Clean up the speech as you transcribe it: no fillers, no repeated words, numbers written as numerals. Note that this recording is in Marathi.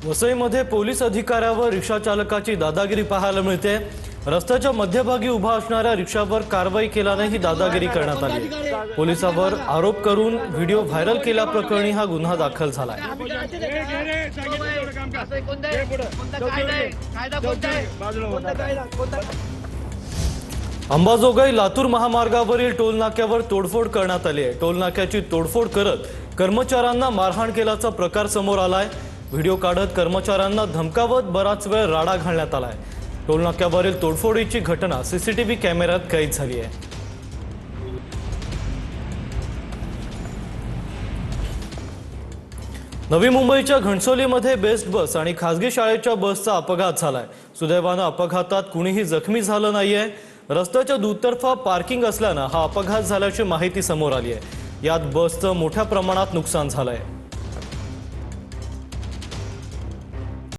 वसईमध्ये पोलीस अधिकाऱ्यावर रिक्षा चालकाची दादागिरी पाहायला मिळते। रस्त्याच्या मध्यभागी उभा असणाऱ्या रिक्षावर कारवाई केल्याने ही दादागिरी करण्यात आली। पोलिसांवर आरोप करून व्हिडिओ व्हायरल केल्याप्रकरणी हा गुन्हा दाखल झालाय। अंबाजोगाई लातूर महामार्गावरील टोल नाक्यावर तोडफोड करण्यात आली आहे। टोल नाक्याची तोडफोड करत कर्मचाऱ्यांना मारहाण केल्याचा प्रकार समोर आलाय। व्हिडिओ काढत कर्मचाऱ्यांना धमकावत बराच वेळ राडा घालण्यात आलाय। टोल नाक्यावरील तोडफोडीची घटना सीसीटीव्ही कॅमेऱ्यात कैद झाली आहे। नवी मुंबईच्या घणसोलीमध्ये बेस्ट बस आणि खासगी शाळेच्या बसचा अपघात झालाय। सुदैवाने अपघातात कुणीही जखमी झालं नाहीये। रस्त्याच्या दुतर्फा पार्किंग असल्याने हा अपघात झाल्याची माहिती समोर आली आहे। यात बसचं मोठ्या प्रमाणात नुकसान झालंय।